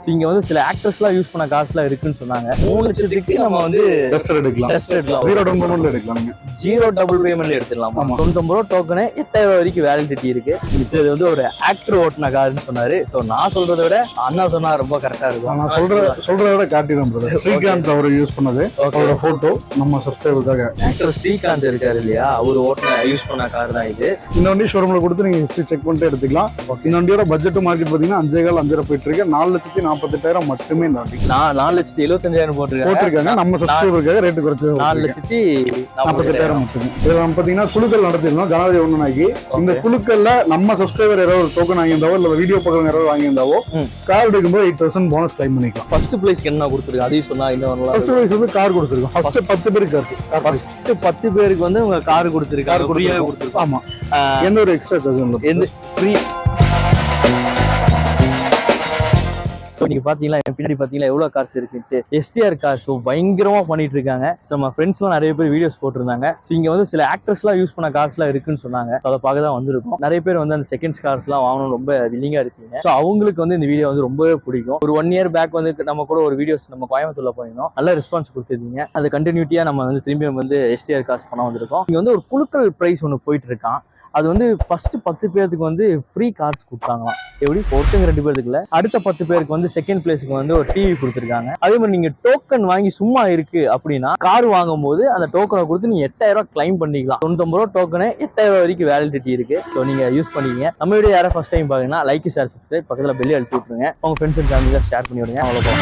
இங்க வந்து சில ஆக்டர்ஸ்லாம் யூஸ் பண்ண காசுலாம் இருக்குன்னு சொன்னாங்க. 3 லட்சத்துக்கு நம்ம வந்து டெஸ்டர் எடுக்கலாம். ஜீரோ டவுன் பேமெண்ட்ல எடுக்கலாம். ஜீரோ டபுள் பேமெண்ட்ல எடுத்துடலாம். 99 ரூபா டோக்கனு 8000 வரைக்கும் வேலிடிட்டி இருக்கு. இது வந்து ஒரு ஆக்டர் ஓட்டின காருன்னு சொன்னாரு. சோ நான் சொல்றதை விட அண்ணா சொன்னா ரொம்ப கரெக்டா இருக்கும். நான் சொல்றத விட காட்டிடும் பிரதர். ஸ்ரீகாந்த் அவர் யூஸ் பண்ணது அவரோட போட்டோ நம்ம சப்ஸ்கிரைபருக்காக. ஆக்டர் ஸ்ரீகாந்த் இருக்காரு இல்லையா, அவர் ஓட்டின யூஸ் பண்ண கார் தான் இது. இந்த வண்டி ஷோரூம்ல கொடுத்து நீங்க ஹிஸ்டரி செக் பண்ணிட்டு எடுத்துக்கலாம். இந்த வண்டியோட பட்ஜெட் மார்க்கெட் பாத்தீங்கன்னா 5,500 போயிட்டு இருக்கு. 4,48,000 மட்டுமே இந்த வண்டி. 4,75,000 போட்டிருக்காங்க. நம்ம சப்ஸ்கிரைபருக்காக ரேட் குறைச்சு 4,48,000 மட்டுமே. இதுல நம்ம பாத்தீங்கன்னா குழுக்கள் நடத்திருந்தோம் ஜனவரி 1 இந்த குழுக்கள்ல நம்ம சப்ஸ்கிரைபர் யாராவது ஒரு டோக்கன் வாங்கியிருந்தாவோ இல்ல வீடியோ பக்கம் யாராவது வாங்கியிருந்தாவோ கார் எடுக்கும்போது 8,000 போனஸ் கிளைம் பண்ணிக்கலாம். ஃபர்ஸ்ட் பிளேஸ்க்கு என்ன கொடுத்துருக்கு அதையும் சொன்னா இன்னும் ஃபர்ஸ்ட் பிளேஸ் வந்து கார் கொடுத்துருக்கோம். ஃபர்ஸ்ட் 10 பேருக்கு ஃபர்ஸ்ட் 10 பேருக்கு வந்து உங்க கார் கொடுத்துருக்காரு. ஃப்ரீயாவே கொடுத்துருக்கோம். ஆமா, எந்த ஒரு எக்ஸ்ட்ரா சார்ஜ் இல்லை. எந்த ஃப்ரீ. ஸோ நீங்க பாத்தீங்களா பின்னாடி பாத்தீங்களா எவ்வளவு கார்ஸ் இருக்குன்ட்டு. எஸ்டிஆர் கார்ஸ் பயங்கரமா பண்ணிட்டு இருக்காங்க. நம்ம ஃப்ரெண்ட்ஸ்லாம் நிறைய பேர் வீடியோஸ் போட்டிருந்தாங்க. இங்க வந்து சில ஆக்டர்ஸ்லாம் யூஸ் பண்ண கார்ஸ்லாம் இருக்குன்னு சொன்னாங்க. அதை பார்க்க தான் வந்திருக்கும். நிறைய பேர் வந்து அந்த செகண்ட்ஸ் கார்ஸ்லாம் வாங்கணும் ரொம்ப வில்லிங்கா இருக்கீங்க. ஸோ அவங்களுக்கு வந்து இந்த வீடியோ வந்து ரொம்பவே பிடிக்கும். ஒரு 1 இயர் பேக் வந்து நம்ம கூட ஒரு வீடியோஸ் நம்ம கோயம்புத்தூர்ல போயிருந்தோம். நல்ல ரெஸ்பான்ஸ் கொடுத்துருந்தீங்க. அது கண்டினியூட்டியா நம்ம வந்து திரும்பி வந்து எஸ்டிஆர் கார்ஸ் பண்ண வந்திருக்கோம். இங்க வந்து ஒரு குழுக்கள் பிரைஸ் ஒன்று போயிட்டு இருக்கான். அது வந்து ஃபர்ஸ்ட் 10 பேருக்கு வந்து ஃப்ரீ கார்ஸ் கொடுத்தாங்களாம். எப்படி ஒருத்தங்க 2 பேருக்கு இல்ல, அடுத்த 10 பேருக்கு வந்து செகண்ட் பிளேஸ்க்கு வந்து ஒரு டிவி கொடுத்துருக்காங்க. அதே மாதிரி நீங்க டோக்கன் வாங்கி சும்மா இருக்கு அப்படின்னா கார் வாங்கும் போது அந்த டோக்கனை கொடுத்து நீங்க 8,000 கிளைம் பண்ணிக்கலாம். 99 ரூபா டோக்கனு 8,000 வரைக்கும் வேலிடிட்டி இருக்கு. ஸோ நீங்க யூஸ் பண்ணிக்கங்க. நம்ம வீடியோ யாரும் ஃபர்ஸ்ட் டைம் பாத்தீங்கன்னா லைக் ஷேர் சப்ஸ்கிரைப் பக்கத்துல பெல் அழுத்தி விட்டுருங்க. உங்க ஃப்ரெண்ட்ஸ் அண்ட் ஃபேமிலியா ஷேர் பண்ணி விடுங்க. அவ்வளோ.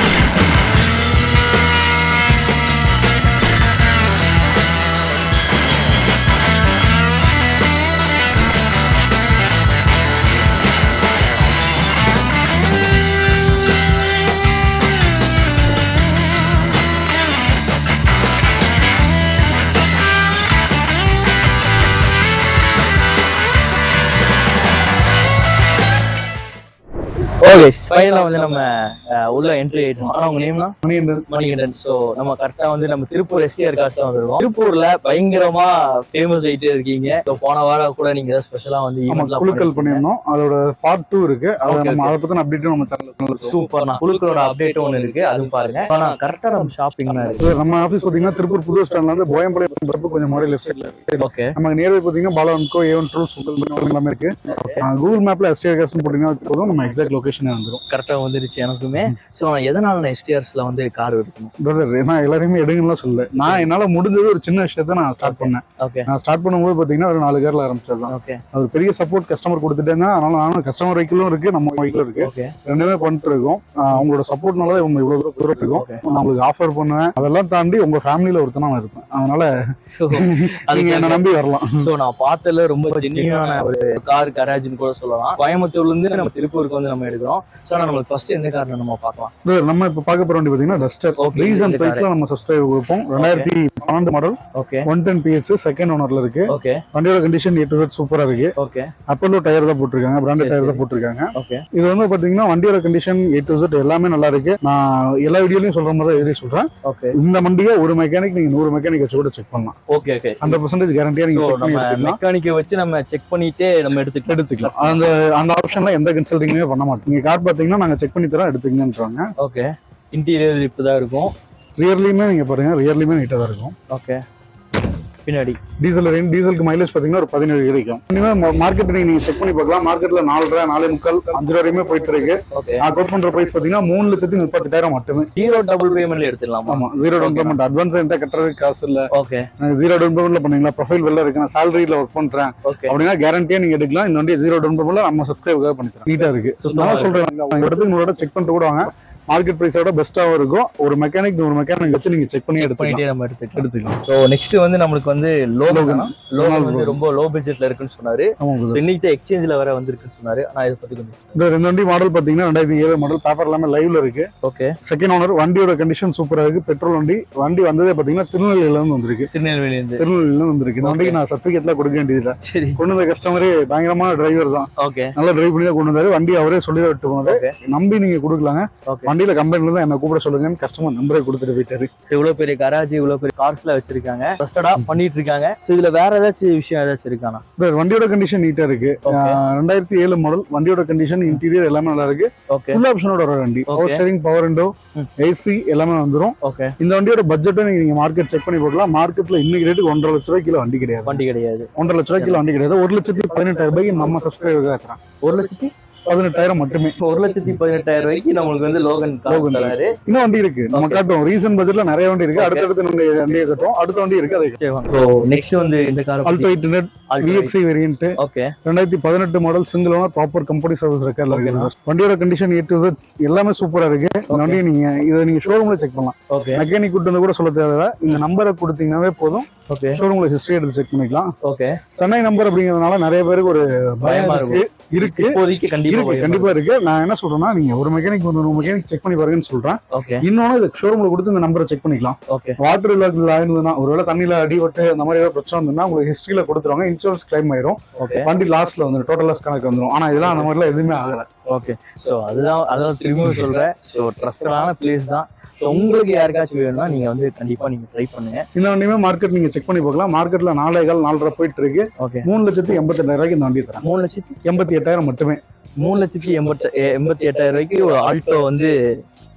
ஓகே, ஃபைனலா வந்து நம்ம உள்ள என்ட்ரி ஆயிட்டோம். ஆனா உங்க நேம்னா மணிகண்டன். சோ நம்ம கரெக்டா வந்து நம்ம திருப்பூர் எஸ்டிஆர் கார்ஸ் தான் வந்துருக்கோம். திருப்பூர்ல பயங்கரமா ஃபேமஸ் ஆயிட்டே இருக்கீங்க. போன வாரம் கூட நீங்க ஸ்பெஷலா வந்து ஈவென்ட்லாம் குழுக்கள் பண்ணிருந்தோம். அதோட பார்ட் 2 இருக்கு. நம்ம அதை பத்தின அப்டேட் நம்ம சேனல்ல சூப்பர். நான் குழுக்களோட அப்டேட் ஒன்னு இருக்கு, அதுவும் பாருங்க. ஆனா கரெக்டா நம்ம ஷாப்பிங்னா இருக்கு. நம்ம ஆபீஸ் பாத்தீங்கன்னா திருப்பூர் புது ஸ்டாண்ட்ல இருந்து போயம்பாளையம் கொஞ்சம் மாடி லெஃப்ட் சைடுல இருக்கு. ஓகே, நமக்கு நியர்பை பாத்தீங்கன்னா பாலவன்கோ ஏவன் ட்ரூல்ஸ் எல்லாமே இருக்கு. கூகுள் மேப்ல எஸ்டிஆர் கார்ஸ் போட்டீங்கன்னா போதும் நம்ம எக்ஸாக்ட் லொகேஷன் வந்துரும். கரெக்டா வந்துருச்சு எனக்குமே. சோ நான் எதனால நான் எஸ்டிஆர்ஸ்ல வந்து கார் எடுக்கணும் பிரதர், நான் எல்லாரையுமே எடுங்கலாம் சொல்ல. நான் என்னால முடிஞ்சது ஒரு சின்ன விஷயத்த நான் ஸ்டார்ட் பண்ணேன். ஓகே, நான் ஸ்டார்ட் பண்ணும்போது பாத்தீங்கன்னா ஒரு 4 கார்ல ஆரம்பிச்சதுதான். ஓகே, அது பெரிய சப்போர்ட் கஸ்டமர் கொடுத்துட்டேங்க. அதனால நானும் கஸ்டமர் வெஹிக்கிளும் இருக்கு, நம்ம வெஹிக்கிளும் இருக்கு. ஓகே, ரெண்டுமே பண்ணிட்டு இருக்கோம். அவங்களோட சப்போர்ட்னால இவங்க இவ்வளவு தூரம் இருக்கும். நான் உங்களுக்கு ஆஃபர் பண்ணுவேன். அதெல்லாம் தாண்டி உங்க ஃபேமிலியில ஒருத்தனா நான் இருப்பேன். அதனால நீங்க என்ன நம்பி வரலாம். சோ நான் பார்த்ததுல ரொம்ப ஜென்யூனான ஒரு கார் கராஜ்னு கூட சொல்லலாம். கோயம்புத்தூர்ல இருந்து நம்ம திருப்பூருக்கு வந்து நம்ம எடுக்கிறோம். சோ நம்மளுக்கு ஃபர்ஸ்ட் எந்த கார் நம்ம பார்க்கலாம். நம்ம இப்ப பார்க்க போற வண்டி பாத்தீங்கன்னா டஸ்டர். ரீசன் பிரைஸ்ல நம்ம சப்ஸ்கிரைப் கொடுப்போம். 2012 மாடல், 110 PS, செகண்ட் ஓனர்ல இருக்கு. ஓகே, வண்டியோட கண்டிஷன் A to Z சூப்பரா இருக்கு. ஓகே, அப்போலோ டயர் தான் போட்டுருக்காங்க, பிராண்டட் டயர் தான் போட்டுருக்காங்க. ஓகே, இது வந்து பாத்தீங்கன்னா வண்டியோட கண்டிஷன் A to Z எல்லாமே நல்லா இருக்கு. நான் எல்லா வீடியோலயும் சொல்ற மாதிரி தான் எழுதி சொல்றேன். ஓகே, இந்த வண்டியை ஒரு மெக்கானிக் நீங்க 100 மெக்கானிக் வச்சு கூட செக் பண்ணலாம். ஓகே, ஓகே, 100% கேரண்டியா நீங்க செக் பண்ணி மெக்கானிக்கை வச்சு நம்ம செக் பண்ணிட்டே நம்ம எடுத்துக்கலாம். அந்த ஆப்ஷன்ல எந்த கன்சல்டிங்குமே பண்ண மாட்டோம். நீங்க கார் பாத்தீங்கன்னா நாங்க செக் பண்ணி தரோம், எடுத்துக்கங்கன்றாங்க. ஓகே, இன்டீரியர் இப்படிதான் இருக்கும். ரியர்லியுமே நீங்க பாருங்க, ரியர்லியுமே நீட்டா தான் இருக்கும். ஓகே, பின்னாடி டீசலுக்கு மைலேஜ் பாத்தீங்கன்னா ஒரு 17 கிடைக்கும். மார்க்கெட் நீங்க செக் பண்ணி பார்க்கலாம். மார்க்கெட்ல 4.5, 4.25, 5 வரையுமே போயிட்டு இருக்கு. நான் கோட் பண்ற பிரைஸ் பாத்தீங்கன்னா 3,38,000 மட்டுமே. ஜீரோ டபுள் பேமெண்ட்ல எடுத்துடலாம். ஆமா, ஜீரோ டவுன் பேமெண்ட். அட்வான்ஸ் என்கிட்ட கட்டுறதுக்கு காசு இல்ல. ஓகே, ஜீரோ டவுன் பேமெண்ட்ல பண்ணீங்களா, ப்ரொஃபைல் வெளில இருக்கு, நான் சாலரியில ஒர்க் பண்றேன் அப்படின்னா கேரண்டியா நீங்க எடுக்கலாம். இந்த வண்டி ஜீரோ டவுன் பேமெண்ட்ல நம்ம சப்ஸ்கிரைபுக்காக பண்ணி தரோம். நீட்டா இருக்கு. நான் சொல்றேன், இடத்துக்கு உங்களோட செக் பண்ணிட்டு கூட வாங்க. மார்க்கெட் பிரைஸோட பெஸ்ட்டாவும் இருக்கும். ஒரு மெக்கானிக் வச்சு நீங்க செக் பண்ணி எடுத்துக்கலாம். சோ நெக்ஸ்ட் வந்து நமக்கு வந்து லோகன் வந்து ரொம்ப லோ பட்ஜெட்ல இருக்குன்னு சொன்னாரு. சோ இன்னைக்கு எக்ஸ்சேஞ்ச்ல வர வந்திருக்குன்னு சொன்னாரு. ஆனா இத பத்தி கொஞ்சம் இந்த ரெண்டு வண்டி மாடல் பாத்தீங்கன்னா 2007 மாடல். பேப்பர் எல்லாமே லைவ்ல இருக்கு. Okay, second owner. வண்டியோட கண்டிஷன் சூப்பரா இருக்கு. பெட்ரோல் வண்டி வந்ததே பாத்தீங்கன்னா திருநெல்வேலியில இருந்து வந்திருக்கு. இந்த வண்டிக்கு நான் சர்டிபிகேட்லாம் கொடுக்க வேண்டியது. சரி, கொண்டு வந்த கஸ்டமரே பயங்கரமான டிரைவர் தான். ஓகே, நல்லா டிரைவ் பண்ணி தான் கொண்டு வந்தாரு. வண்டி அவரே சொல்லி விட்டு போனது. நம்பி நீங்க கொடுக்கலாங்க. வண்டியில கம்பெனில தான் என்ன கூப்பிட சொல்லுங்கன்னு கஸ்டமர் நம்பரை கொடுத்துட்டு போயிட்டாரு. இவ்வளவு பெரிய கராஜ், இவ்வளவு பெரிய கார்ஸ்ல வச்சிருக்காங்க, ட்ரஸ்டடா பண்ணிட்டு இருக்காங்க. சோ இதுல வேற ஏதாச்சும் விஷயம் ஏதாச்சும் இருக்கானா? வண்டியோட கண்டிஷன் நீட்டா இருக்கு. 2007 மாடல் வண்டியோட கண்டிஷன், இன்டீரியர் எல்லாமே நல்லா இருக்கு. ஃபுல் ஆப்ஷனோட வர வண்டி, power steering, power window, AC எல்லாமே வந்துரும். இந்த வண்டியோட பட்ஜெட்டை நீங்க மார்க்கெட் செக் பண்ணி போடலாம். மார்க்கெட்ல இன்னைக்கு ரேட்டுக்கு 1.5 லட்ச ரூபாய்க்கு வண்டி கிடையாது. 1.5 லட்ச ரூபாய்க்கு வண்டி கிடையாது. 1,18,000 ரூபாய்க்கு நம்ம சப்ஸ்கிரைபர் ஏத்துறான். 1,18,000 மட்டுமே. 1,18,000 ரூபாய்க்கு நம்மளுக்கு வந்து லோகன் தராரு. இன்னும் வண்டி இருக்கு, நம்ம காட்டுவோம். ரீசன் பட்ஜெட்ல நிறைய வண்டி இருக்கு. அடுத்தடுத்து நம்ம வண்டியை காட்டுவோம். அடுத்த வண்டி இருக்கு. நெக்ஸ்ட் வந்து இந்த car Alto 800 VXI variant. 2018 model, single owner, proper company service ரெக்கார்ட்ல இருக்கு. வண்டியோட கண்டிஷன் A to Z எல்லாமே சூப்பரா இருக்கு. இந்த வண்டியை நீங்க ஷோரூம்ல செக் பண்ணலாம். மெக்கானிக் கூட்டு வந்து கூட சொல்ல தேவையில்ல. இந்த நம்பரை கொடுத்தீங்கன்னாவே போதும், ஷோரூம்ல ஹிஸ்டரி எடுத்து செக் பண்ணிக்கலாம். சென்னை நம்பர் அப்படிங்கறதுனால நிறைய பேருக்கு ஒரு பயமா இருக்கு. கண்டிப்பா இருக்கு. நான் என்ன சொல்றேன்னா, நீங்க ஒரு மெக்கானிக் செக் பண்ணி பாருங்கன்னு சொல்றேன். இன்னொன்னு இது ஷோரூம்ல கொடுத்து இந்த நம்பரை செக் பண்ணிக்கலாம். வாட்டர் லாக்ல ஆயிருந்ததுன்னா, ஒருவேளை தண்ணியில அடிபட்டு அந்த மாதிரி ஏதாவது பிரச்சனை இருந்ததுன்னா உங்களுக்கு ஹிஸ்டரியில கொடுத்துருவாங்க. இன்சூரன்ஸ் கிளைம் ஆயிரும். வண்டி லாஸ்ட்ல வந்துடும், டோட்டல் லாஸ் கணக்கு வந்துடும். ஆனா இதெல்லாம் அந்த மாதிரிலாம் எதுவுமே ஆகல. சோ அதான் திரும்பவும் சொல்றேன். சோ ட்ரஸ்டடான பிளேஸ் தான். உங்களுக்கு யாருக்காச்சும் வேணும்னா நீங்க வந்து கண்டிப்பா நீங்க ட்ரை பண்ணுங்க. இந்த வண்டியுமே மார்க்கெட் நீங்க செக் பண்ணி பார்க்கலாம். மார்க்கெட்ல 4.5 போயிட்டு இருக்கு. 3,88,000 ரூபாய்க்கு இந்த வண்டி தரேன். 3,88,000 மட்டுமே. 3,88,000 ரூபாய்க்கு ஒரு ஆல்டோ வந்து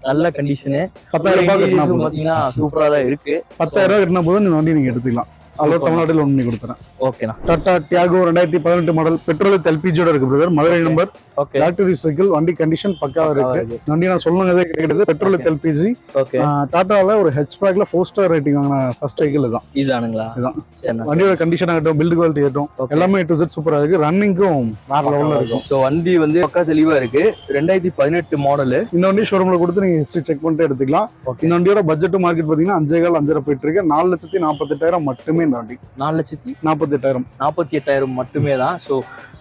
நல்ல கண்டிஷனு. 10,000 ரூபாய் பாத்தீங்கன்னா சூப்பரா தான் இருக்கு. 10,000 ரூபாய் கட்டினா போதும் இந்த வண்டி நீங்க எடுத்துக்கலாம். தமிழ்நாட்டில் லோன் பண்ணி கொடுத்துறேன். டாடா டியாகோ 2018 மாடல், பெட்ரோல் எல்பிஜியோட இருக்கு brother. Madurai number, battery cycle, வண்டி கண்டிஷன் பக்காவா இருக்கு. வண்டி நான் சொன்னதே கிடையாது. Petrol LPG. டாடால ஒரு ஹெச்பேக்ல 4 ஸ்டார் ரேட்டிங் வாங்கின ஃபர்ஸ்ட் சைக்கிள் தான். இதானுங்களா? வண்டியோட கண்டிஷன் ஆகட்டும், பில்ட் குவாலிட்டி ஆகட்டும், எல்லாமே A to Z சூப்பரா இருக்கு. ரன்னிங்கும் வேற லெவல்ல இருக்கும். சோ வண்டி வந்து பக்கா தெளிவா இருக்கு. 2018 மாடல். இந்த வண்டி ஷோரூம்ல கொடுத்து நீங்க ஹிஸ்டரி செக் பண்ணிட்டு எடுத்துக்கலாம். இந்த வண்டியோட பட்ஜெட் மார்க்கெட் பாத்தீங்கன்னா 5.5 போயிட்டு இருக்கு. 4,48,000 மட்டுமே இந்த வண்டி. 4,48,000 மட்டுமே தான். சோ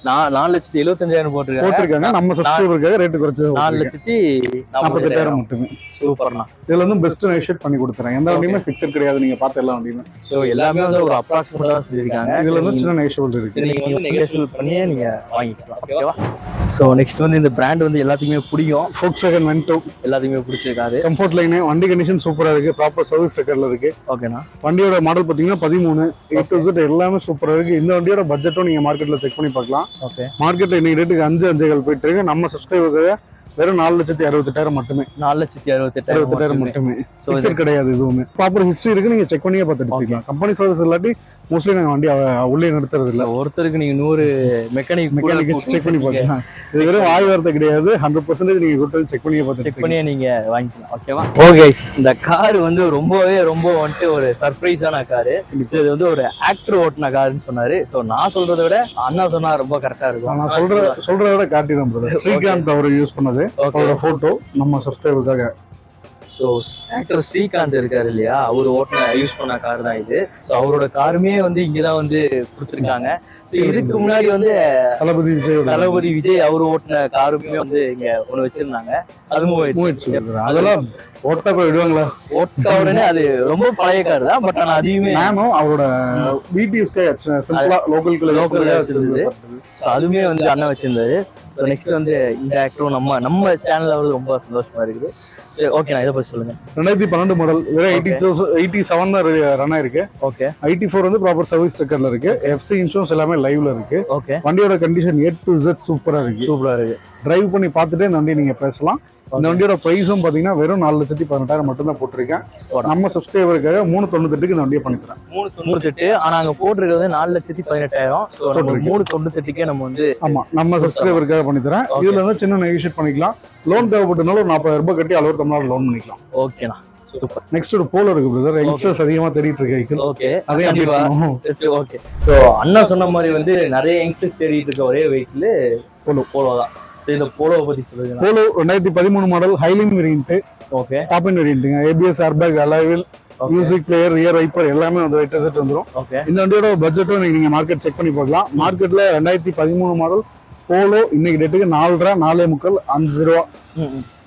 4,75,000 போட்டிருக்காங்க. நம்ம சப்ஸ்கிரைபருக்காக ரேட் குறைச்சு 4,48,000 மட்டுமே. சூப்பர்ண்ணா. இதுல வந்து பெஸ்ட் நெகோஷியேட் பண்ணி கொடுத்துறேன். எந்த வண்டியுமே ஃபிக்ஸட் கிடையாது. நீங்க பார்த்த எல்லா வண்டியுமே சோ எல்லாமே வந்து ஒரு அப்ராக்ஸிமேட்டா சொல்லிருக்காங்க. இதுல வந்து சின்ன நெகோஷியபிள் இருக்கு. நீங்க நெகோஷியபிள் பண்ணி நீங்க வாங்கிக்கலாம். ஓகேவா? சோ நெக்ஸ்ட் வந்து இந்த பிராண்ட் வந்து எல்லாத்துக்குமே பிடிக்கும். Volkswagen Vento எல்லாத்துக்குமே பிடிச்சிருக்காது. கம்ஃபர்ட் லைன், வண்டி கண்டிஷன் சூப்பரா இருக்கு. ப்ராப்பர் சர்வீஸ் ரெக்கார்ட்ல இருக்கு. ஓகேண்ணா. வண்டியோட மாடல் பாத்தீங்கன்னா 13. A to Z எல்லாமே சூப்பரா இருக்கு. இந்த வண்டியோட பட்ஜெட்டும் நீங்க மார்க்கெட்ல செக் பண்ணி பார்க்கலாம். மார்க்கெட்ல இன்னைக்கு ரேட்டுக்கு 5.5 போயிட்டு இருக்கு. நம்ம சப்ஸ்கிரைபருக்காக வெறும் 4,68,000 மட்டுமே. 4,68,000 மட்டுமே. ஃபிக்ஸட் கிடையாது எதுவுமே. ப்ராப்பர் ஹிஸ்டரி இருக்கு. நீங்க செக் பண்ணியே பார்த்துட்டு இருக்கீங்க. கம்பெனி சர்வீஸ் இல்லாட்டி மோஸ்ட்லி நாங்க வண்டி உள்ளே நிறுத்துறது இல்ல. ஒருத்தருக்கு நீங்க 100 மெக்கானிக் செக் பண்ணி பார்க்கலாம். இது வெறும் வாய் வார்த்தை கிடையாது. 100% நீங்க கூட்டல் செக் பண்ணியே பார்த்து செக் பண்ணியே நீங்க வாங்கிக்கலாம். ஓகேவா? கைஸ், இந்த கார் வந்து ரொம்ப வந்துட்டு ஒரு சர்ப்ரைஸான காரு. இது வந்து ஒரு ஆக்டர் ஓட்டின காருன்னு சொன்னாரு. சோ நான் சொல்றதை விட அண்ணா சொன்னா ரொம்ப கரெக்டா இருக்கும். நான் சொல்றதை விட காட்டிடும் பிரதர். ஸ்ரீகாந்த் அவர் யூஸ் பண்ணது அவரோட போட்டோ நம்ம சப்ஸ்கிரைபருக்காக. சோ ஆக்டர் ஸ்ரீகாந்த் இருக்காரு இல்லையா, அவர் ஓட்டின யூஸ் பண்ண கார் தான் இது. சோ அவரோட காருமே வந்து இங்கதான் வந்து கொடுத்துருக்காங்க. இதுக்கு முன்னாடி வந்து தளபதி விஜய் அவர் ஓட்டின காருமே வந்து இங்க ஒண்ணு வச்சிருந்தாங்க. அதுவும் அதெல்லாம் ஓட்டா போய் விடுவாங்களா? ஓட்ட உடனே அது ரொம்ப பழைய கார் தான். பட் ஆனா அதையுமே நானும் அவரோட லோக்கல் வச்சிருந்தது. சோ அதுவுமே வந்து அண்ணன் வச்சிருந்தாரு. ஸோ நெக்ஸ்ட் வந்து இந்த ஆக்டரும் நம்ம சேனல்ல வந்து ரொம்ப சந்தோஷமா இருக்குது. சரி, ஓகே, நான் இதை பத்தி சொல்லுங்க. 2012 மாடல், வெறும் 87 தான் ரன் ஆயிருக்கு. ஓகே. 84 வந்து ப்ராப்பர் சர்வீஸ் ரெக்கார்ட்ல இருக்கு. FC இன்சூரன்ஸ் எல்லாமே லைவ்ல இருக்கு. ஓகே. வண்டியோட கண்டிஷன் A to Z சூப்பரா இருக்கு. டிரைவ் பண்ணி பார்த்துட்டு இந்த வண்டி நீங்க பேசலாம். இந்த வண்டியோட பிரைஸும் பாத்தீங்கன்னா வெறும் 4,18,000 மட்டும் தான் போட்டிருக்கேன். நம்ம சப்ஸ்கிரைபருக்காக 3,98,000 இந்த வண்டியை பண்ணிக்கிறேன். 3,98,000. ஆனா அங்க போட்டிருக்கிறது 4,18,000. 3,98,000 நம்ம வந்து நம்ம சப்ஸ்கிரைபருக்காக பண்ணித்தரேன். இதுல வந்து சின்ன நெகோஷியேட் பண்ணிக்கலாம். லோன் தேவைப்பட்டனால ஒரு 40,000 ரூபாய் கட்டி அளவு தமிழ்நாடு லோன் பண்ணிக்கலாம். ஓகேண்ணா, சூப்பர். நெக்ஸ்ட் ஒரு போலோ இருக்கு பிரதர். யங்ஸ்டர்ஸ் அதிகமா தேடிட்டு இருக்க வெஹிக்கிள். ஓகே, அதே ஓகே. சோ அண்ணா சொன்ன மாதிரி வந்து நிறைய யங்ஸ்டர்ஸ் தேடிட்டு இருக்க ஒரே வெஹிக்கிள் போலோ தான். இந்த போலோவை பத்தி சொல்லுங்க. Polo 2013 model, Highline variant. Okay. Top end வேரியன்ட்ங்க. ABS, airbag, alloy wheel, music player, rear wiper எல்லாமே வந்து A to Z வந்துரும். ஓகே. இந்த வண்டியோட பட்ஜெட்டும் நீங்க மார்க்கெட் செக் பண்ணி பார்க்கலாம். மார்க்கெட்ல 2013 மாடல் போலோ இன்னைக்கு டேட்டுக்கு 4.5 4.45 5 ரூபா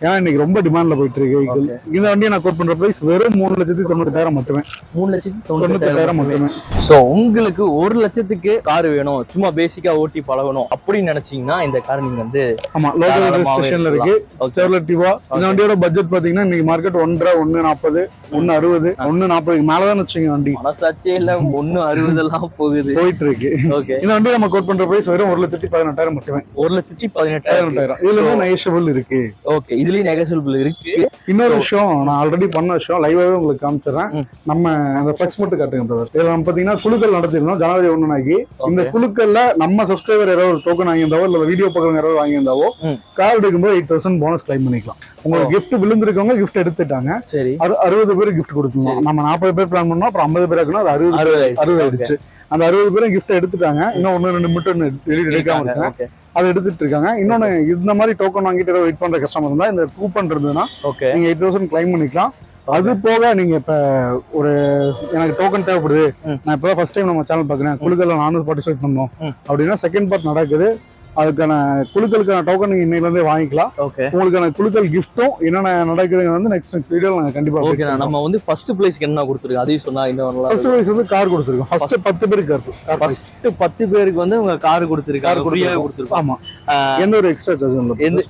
ஏன்னா இன்னைக்கு ரொம்ப டிமாண்ட்ல போயிட்டு இருக்கு வெஹிக்கிள். இந்த வண்டியை நான் கோட் பண்ற பிரைஸ் வெறும் 3,98,000 மட்டுமே. 3,98,000 மட்டுமே. சோ உங்களுக்கு 1 லட்சத்துக்கு கார் வேணும், சும்மா பேசிக்கா ஓட்டி பழகணும் அப்படின்னு நினைச்சீங்கன்னா இந்த கார் நீங்க வந்து ஆமா லோக்கல் ரெஜிஸ்ட்ரேஷன்ல இருக்கு. Chevrolet Tiva. இந்த வண்டியோட பட்ஜெட் பாத்தீங்கன்னா இன்னைக்கு மார்க்கெட் 1.40, 1.60, 1.40 மேலதான் வச்சுங்க வண்டி. மனசாட்சியே இல்ல 1.60 எல்லாம் போயிட்டு இருக்கு. இந்த வண்டி நம்ம கோட் பண்ற பிரைஸ் வெறும் 1,18,000 மட்டுமே. 1,18,000. இதுல நெகோஷியபிள் இருக்கு. ஓகே, இதுலயும் நெகோஷியபிள் இருக்கு. இன்னொரு விஷயம் நான் ஆல்ரெடி பண்ண விஷயம் லைவாவே உங்களுக்கு காமிச்சிடறேன். நம்ம அந்த ஃபிளெக்ஸ் மட்டும் காட்டுங்க பிரதர். இதுல நம்ம பாத்தீங்கன்னா குழுக்கள் நடத்திருந்தோம் ஜனவரி 1 இந்த குழுக்கள்ல நம்ம சப்ஸ்கிரைபர் யாராவது டோக்கன் வாங்கியிருந்தாவோ இல்ல வீடியோ பக்கம் யாராவது வாங்கியிருந்தாவோ கார் எடுக்கும்போது 8,000 போனஸ் கிளைம் பண்ணிக்கலாம். உங்களுக்கு கிஃப்ட் விழுந்திருக்கவங்க கிஃப்ட் எடுத்துட்டாங்க. சரி, 60 பேர் கிஃப்ட் கொடுத்துருவோம். நம்ம 40 பேர் பிளான் பண்ணோம், அப்புறம் 50 பேர் இருக்கணும், அது 60 ஆயிடுச்சு. அந்த 60 பேரும் கிஃப்ட் எடுத்துட்டாங்க. இன்னும் 1-2 மட்டும் எடுக்காம இருக்காங்க, அதை எடுத்துட்டு இருக்காங்க. இன்னொன்னு இந்த மாதிரி டோக்கன் வாங்கிட்டு வெயிட் பண்ற கஸ்டமர் இருந்தா இந்த கூப்பன் இருந்ததுன்னா நீங்க 8,000 கிளைம் பண்ணிக்கலாம். அது போக நீங்க இப்ப ஒரு எனக்கு டோக்கன் தேவைப்படுது, நான் இப்ப ஃபர்ஸ்ட் டைம் நம்ம சேனல் பாக்குறேன், குழுக்கள்ல நானும் பார்ட்டிசிபேட் பண்ணோம் அப்படின்னா செகண்ட் பார்ட் நடக்குது. அதுக்கான குழுக்களுக்கான டோக்கன் நீங்க இன்னையில இருந்தே வாங்கிக்கலாம். உங்களுக்கான குழுக்கள் கிஃப்டும் என்னென்ன நடக்குதுங்க வந்து நெக்ஸ்ட் வீடியோல நாங்க கண்டிப்பா நம்ம வந்து ஃபர்ஸ்ட் பிளேஸ்க்கு என்ன கொடுத்துருக்கோம் அதையும் சொன்னா இன்னும் ஃபர்ஸ்ட் பிளேஸ் வந்து கார் கொடுத்துருக்கோம். ஃபர்ஸ்ட் 10 பேருக்கு கார், ஃபர்ஸ்ட் 10 பேருக்கு வந்து உங்க கார் கொடுத்துருக்காங்க, ஃப்ரீயா கொடுத்துருக்கோம். ஆமா, எந்த ஒரு எக்ஸ்ட்ரா சார்ஜ் இல்ல, எந்த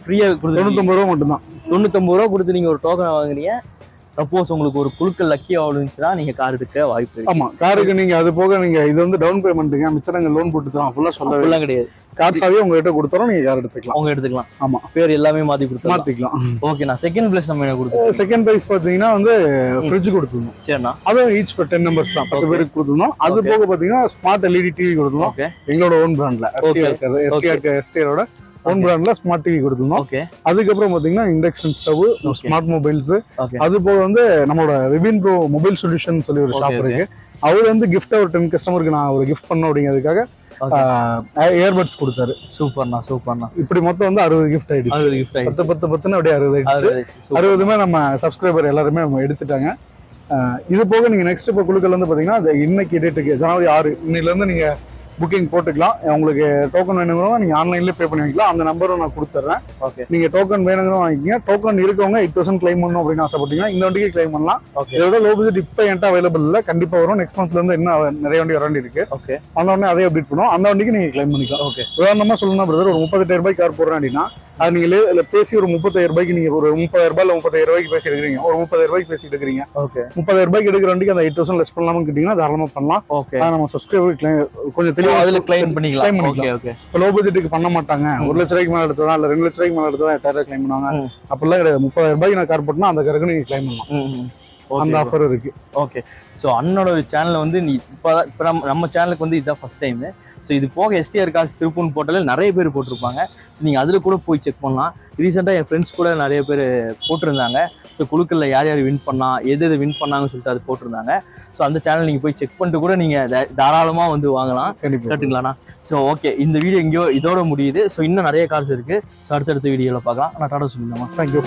ஃப்ரீயா கொடுத்து 99 ரூபா மட்டும் தான். 99 ரூபா கொடுத்து நீங்க ஒரு டோக்கன் வாங்குறீங்க. சப்போஸ் உங்களுக்கு ஒரு குழுக்கள் லக்கியா விழுந்துச்சுன்னா நீங்க கார் எடுக்க வாய்ப்பு இருக்கு. ஆமா, காருக்கு நீங்க அது போக நீங்க இது வந்து டவுன் பேமெண்ட்டுங்க, மிச்சரங்க லோன் போட்டு தரோம், ஃபுல்லா சொல்லவே கிடையாது. கார்ஸாவே உங்ககிட்ட கொடுத்தறோம், நீங்க கார் எடுத்துக்கலாம். அவங்க எடுத்துக்கலாம். ஆமா, பேர் எல்லாமே மாத்திக்கலாம். ஓகே, நான் செகண்ட் பிளேஸ் நம்ம என்ன கொடுத்தோம்? செகண்ட் பிரைஸ் பாத்தீங்கன்னா வந்து ஃப்ரிட்ஜ் கொடுத்துருந்தோம். சரிண்ணா, அது ஈச் 10 மெம்பர்ஸ் தான், 10 பேருக்கு கொடுத்துருந்தோம். அது போக பாத்தீங்கன்னா ஸ்மார்ட் LED டிவி கொடுத்துருந்தோம். எங்களோட ஓன் பிராண்ட்ல STR ஓன் பிராண்ட்ல ஸ்மார்ட் டிவி கொடுத்துருந்தோம். அதுக்கப்புறம் பாத்தீங்கன்னா இண்டக்ஷன் ஸ்டவ், ஸ்மார்ட் மொபைல்ஸ், அது போக வந்து நம்மளோட விபின் ப்ரோ மொபைல் சொல்யூஷன் சொல்லி ஒரு ஷாப் இருக்கு. அவர் வந்து கிஃப்ட் ஒரு 10 கஸ்டமருக்கு நான் ஒரு கிஃப்ட் பண்ண அப்படிங்கிறதுக்காக ஏர்பட்ஸ் கொடுத்தாரு. சூப்பர்ண்ணா. இப்படி மொத்தம் வந்து 60 கிஃப்ட் ஆயிடுச்சு. 10 அப்படியே 60 ஆயிடுச்சு. 60மே நம்ம சப்ஸ்கிரைபர் எல்லாருமே நம்ம எடுத்துட்டாங்க. இது போக நீங்க நெக்ஸ்ட் இப்போ குழுக்கள் வந்து பாத்தீங்கன்னா இன்னைக்கு டேட்டுக்கு ஜனவரி 6 இன்னைல இருந்து நீங்க புக்கிங் போட்டுக்கலாம். உங்களுக்கு டோக்கன் வேணுங்கிறவங்க நீங்க ஆன்லைன்லேயே பே பண்ணி வைக்கலாம். அந்த நம்பரும் நான் கொடுத்துட்றேன். நீங்க டோக்கன் வேணுங்கிறவங்க வாங்கிக்கங்க. டோக்கன் இருக்கவங்க 8,000 கிளைம் பண்ணணும் அப்படின்னு ஆசைப்பட்டீங்கன்னா இந்த வண்டிக்கு கிளைம் பண்ணலாம். இதோட லோ பட்ஜெட் இப்போ என்கிட்ட அவைலபிள் இல்லை, கண்டிப்பா வரும். நெக்ஸ்ட் மந்த்ல இருந்து இன்னும் நிறைய வண்டி வர வேண்டி இருக்கு. அந்த உடனே அதே அப்டேட் பண்ணுவோம். அந்த வண்டிக்கு நீங்க கிளைம் பண்ணிக்கலாம். உதாரணமா சொல்லணும் பிரதர், ஒரு 38,000 ரூபாய்க்கு கார் போடுறேன் அப்படின்னா அது நீங்க பேசி ஒரு 30,000 ரூபாய்க்கு நீங்க ஒரு 30,000 ரூபாய் 35,000 ரூபாய்க்கு பேசி எடுக்கிறீங்க, ஒரு 30,000 ரூபாய்க்கு பேசி எடுக்கிறீங்க. 30,000 ரூபாய்க்கு எடுக்கிற வண்டிக்கு அந்த 8,000 லெஸ் பண்ணலாம்னு கேட்டீங்கன்னா தாராளமா பண்ணலாம். நம்ம சப்ஸ்கிரைபர் கொஞ்சம் தெளிவாக கிளைம் பண்ணிக்கலாம். இப்போ லோ பட்ஜெட்டுக்கு பண்ண மாட்டாங்க, 1 லட்ச ரூபாய்க்கு மேல எடுத்ததா இல்ல 2 லட்ச ரூபாய்க்கு மேல எடுத்ததா 8,000 கிளைம் பண்ணுவாங்க. அப்படிலாம் கிடையாது. 30,000 ரூபாய்க்கு நான் கார் போட்டேன்னா அந்த காருக்கு நீங்க கிளைம் பண்ணலாம். அந்த ஆஃபர் இருக்கு. ஓகே, ஸோ அண்ணனோட சேனல் வந்து நீ இப்போ நம்ம சேனலுக்கு வந்து இதுதான் ஃபர்ஸ்ட் டைம். ஸோ இது போக STR கார்ஸ் திருப்பூன் போட்டாலே நிறைய பேர் போட்டிருப்பாங்க. ஸோ நீங்கள் அதில் கூட போய் செக் பண்ணலாம். ரீசெண்டாக என் ஃப்ரெண்ட்ஸ் கூட நிறைய பேர் போட்டிருந்தாங்க. ஸோ குழுக்களில் யார் வின் பண்ணா, எது வின் பண்ணாங்கன்னு சொல்லிட்டு அது போட்டிருந்தாங்க. ஸோ அந்த சேனல் நீங்கள் போய் செக் பண்ணிட்டு கூட நீங்கள் தாராளமாக வந்து வாங்கலாம். கரெக்டுங்களாண்ணா? ஸோ ஓகே, இந்த வீடியோ எங்கேயோ இதோட முடியுது. ஸோ இன்னும் நிறைய கார்ஸ் இருக்குது. ஸோ அடுத்தடுத்த வீடியோவில் பார்க்கலாம். நான் டாடா சொல்லிடலாமா? தேங்க்யூ.